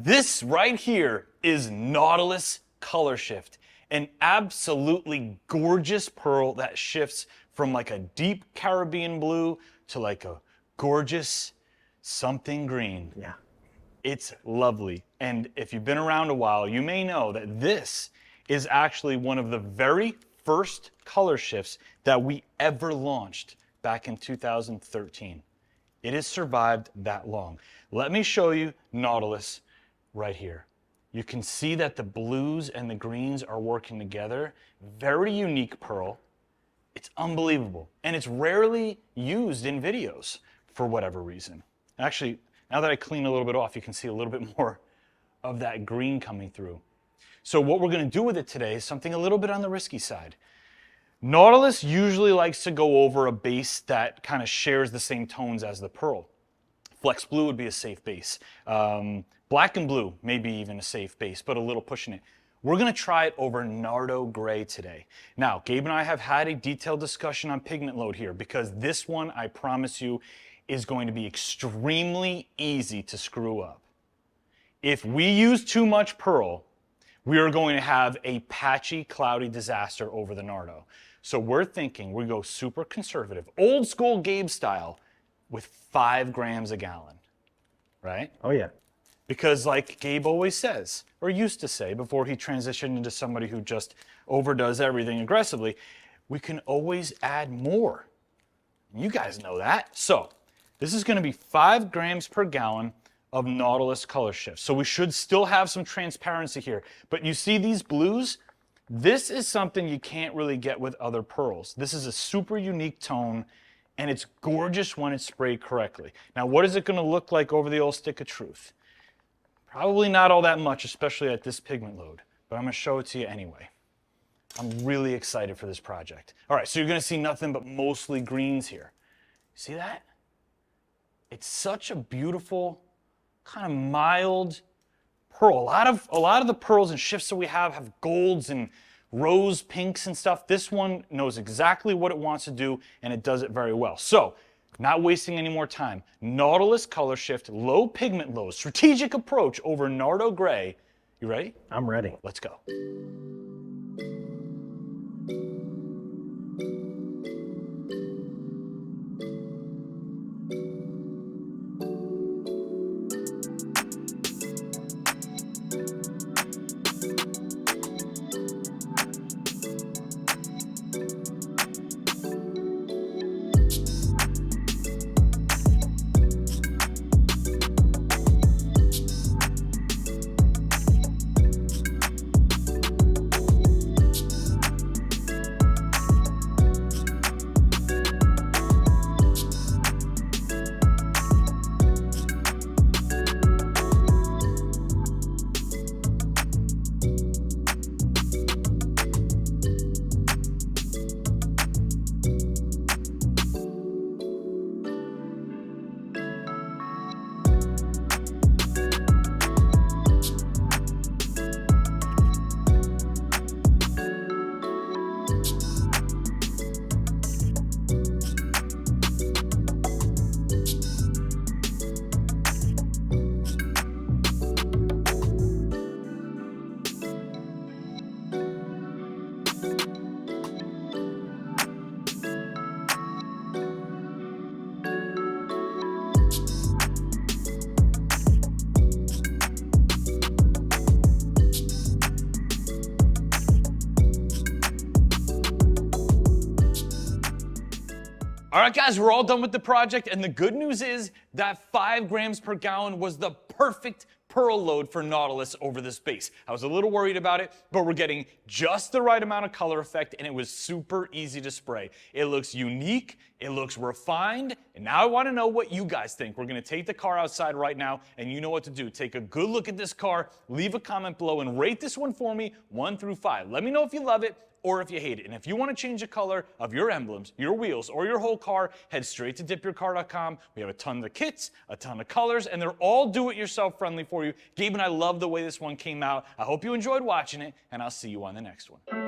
This right here is Nautilus Color Shift, an absolutely gorgeous pearl that shifts from like a deep Caribbean blue to like a gorgeous something green. Yeah. It's lovely. And if you've been around a while, you may know that this is actually one of the very first color shifts that we ever launched back in 2013. It has survived that long. Let me show you Nautilus right here. You can see that the blues and the greens are working together. Very unique pearl. It's unbelievable. And it's rarely used in videos for whatever reason. Actually, now that I clean a little bit off, you can see a little bit more of that green coming through. So what we're going to do with it today is something a little bit on the risky side. Nautilus usually likes to go over a base that kind of shares the same tones as the pearl. Flex blue would be a safe base. Black and blue, maybe even a safe base, but a little pushing it. We're going to try it over Nardo gray today. Now, Gabe and I have had a detailed discussion on pigment load here because this one, I promise you, is going to be extremely easy to screw up. If we use too much pearl, we are going to have a patchy, cloudy disaster over the Nardo. So we're thinking we go super conservative, old school Gabe style, with 5 grams a gallon, right? Oh yeah. Because like Gabe always says, or used to say before he transitioned into somebody who just overdoes everything aggressively, we can always add more. You guys know that. So this is going to be 5 grams per gallon of Nautilus color shift. So we should still have some transparency here. But you see these blues? This is something you can't really get with other pearls. This is a super unique tone, and it's gorgeous when it's sprayed correctly. Now, what is it going to look like over the old stick of truth? Probably not all that much, especially at this pigment load, but I'm going to show it to you anyway. I'm really excited for this project. All right, so you're going to see nothing but mostly greens here. See that? It's such a beautiful, kind of mild pearl. A lot of the pearls and shifts that we have golds and rose pinks and stuff. This one knows exactly what it wants to do, and it does it very well. So, not wasting any more time. Nautilus color shift, low pigment load, strategic approach over Nardo gray. You ready? I'm ready. Let's go. All right, guys, we're all done with the project, and the good news is that 5 grams per gallon was the perfect pearl load for Nautilus over this base. I was a little worried about it, but we're getting just the right amount of color effect, and it was super easy to spray. It looks unique, it looks refined, and now I want to know what you guys think. We're going to take the car outside right now, and you know what to do. Take a good look at this car, leave a comment below, and rate this one for me 1 through 5. Let me know if you love it or if you hate it. And if you want to change the color of your emblems, your wheels, or your whole car, head straight to DipYourCar.com. We have a ton of kits, a ton of colors, and they're all do-it-yourself friendly for you. Gabe and I love the way this one came out. I hope you enjoyed watching it, and I'll see you on the next one.